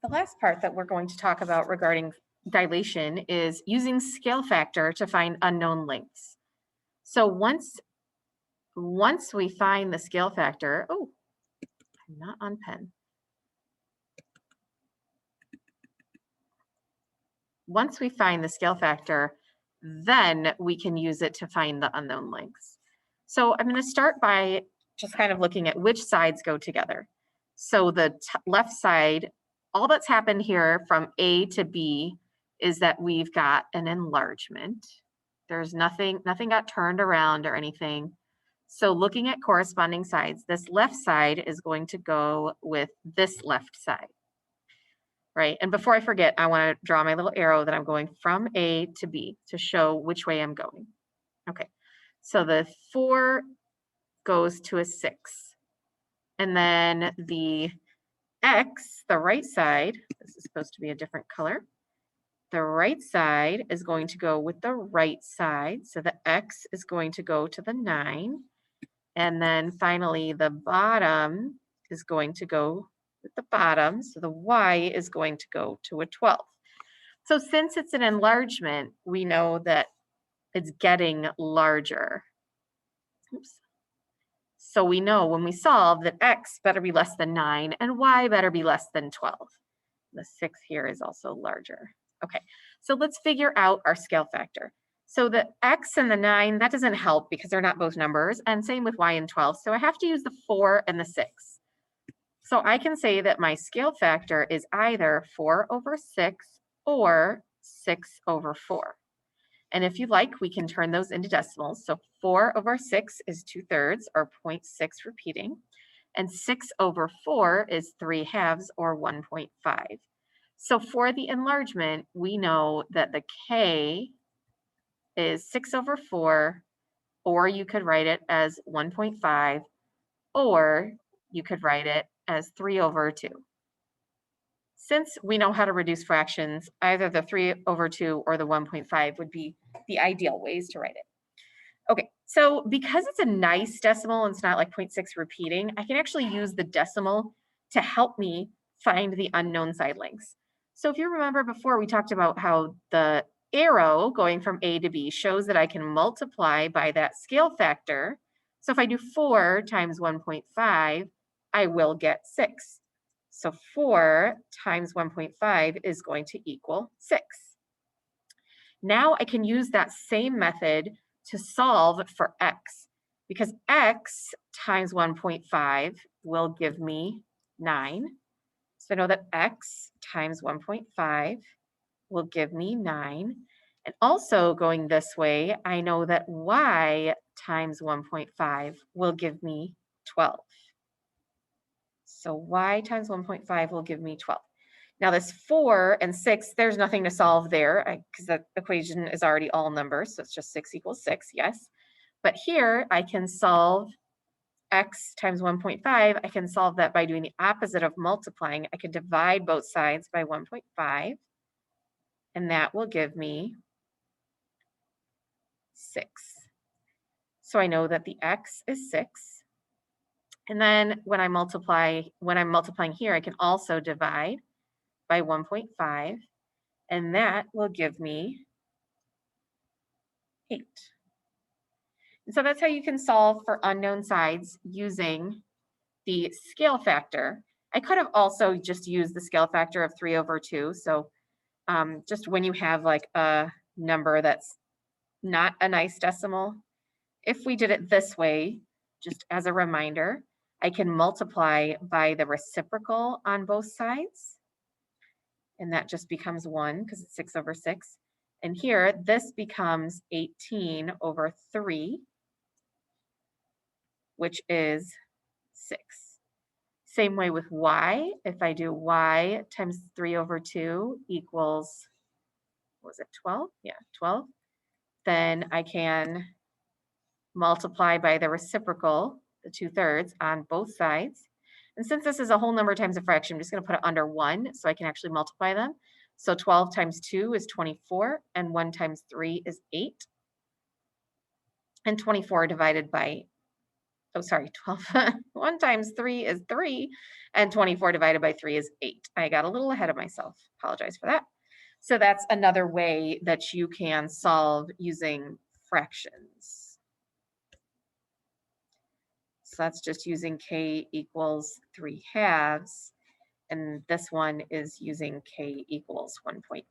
The last part that we're going to talk about regarding dilation is using scale factor to find unknown lengths. So once we find the scale factor, oh, I'm not on pen. Once we find the scale factor, then we can use it to find the unknown lengths. So I'm going to start by just kind of looking at which sides go together. So the left side, all that's happened here from A to B is that we've got an enlargement. There's nothing got turned around or anything. So looking at corresponding sides, this left side is going to go with this left side. Right, and before I forget, I want to draw my little arrow that I'm going from A to B to show which way I'm going. Okay, so the 4 goes to a 6. And then the X, the right side, this is supposed to be a different color. The right side is going to go with the right side. So the X is going to go to the 9. And then finally, the bottom is going to go with the bottom. So the Y is going to go to a 12. So since it's an enlargement, we know that it's getting larger. Oops. So we know when we solve that X better be less than 9 and Y better be less than 12. The 6 here is also larger. Okay, so let's figure out our scale factor. So the X and the 9, that doesn't help because they're not both numbers, and same with Y and 12. So I have to use the 4 and the 6. So I can say that my scale factor is either 4 over 6 or 6 over 4. And if you like, we can turn those into decimals. So 4 over 6 is 2/3 or 0.6 repeating. And 6 over 4 is 3/2 or 1.5. So for the enlargement, we know that the K is 6 over 4, or you could write it as 1.5, or you could write it as 3 over 2. Since we know how to reduce fractions, either the 3 over 2 or the 1.5 would be the ideal ways to write it. Okay, so because it's a nice decimal and it's not like 0.6 repeating, I can actually use the decimal to help me find the unknown side lengths. So if you remember before, we talked about how the arrow going from A to B shows that I can multiply by that scale factor. So if I do 4 times 1.5, I will get 6. So 4 times 1.5 is going to equal 6. Now I can use that same method to solve for X, because X times 1.5 will give me 9. So I know that X times 1.5 will give me 9. And also going this way, I know that Y times 1.5 will give me 12. So Y times 1.5 will give me 12. Now this 4 and 6, there's nothing to solve there because that equation is already all numbers. So it's just 6 equals 6, yes. But here I can solve X times 1.5. I can solve that by doing the opposite of multiplying. I can divide both sides by 1.5. And that will give me 6. So I know that the X is 6. And then when I'm multiplying here, I can also divide by 1.5, and that will give me 8. And so that's how you can solve for unknown sides using the scale factor. I could have also just used the scale factor of 3 over 2. So just when you have like a number that's not a nice decimal, if we did it this way, just as a reminder, I can multiply by the reciprocal on both sides. And that just becomes 1 because it's 6 over 6. And here, this becomes 18 over 3, which is 6. Same way with Y. If I do Y times 3 over 2 equals, what was it, 12? Yeah, 12. Then I can multiply by the reciprocal, the 2/3, on both sides. And since this is a whole number times a fraction, I'm just going to put it under 1 so I can actually multiply them. So 12 times 2 is 24, and 1 times 3 is 8. And 24 divided by oh, sorry, 12. 1 times 3 is 3, and 24 divided by 3 is 8. I got a little ahead of myself. Apologize for that. So that's another way that you can solve using fractions. So that's just using k equals 3 halves. And this one is using k equals 1.5.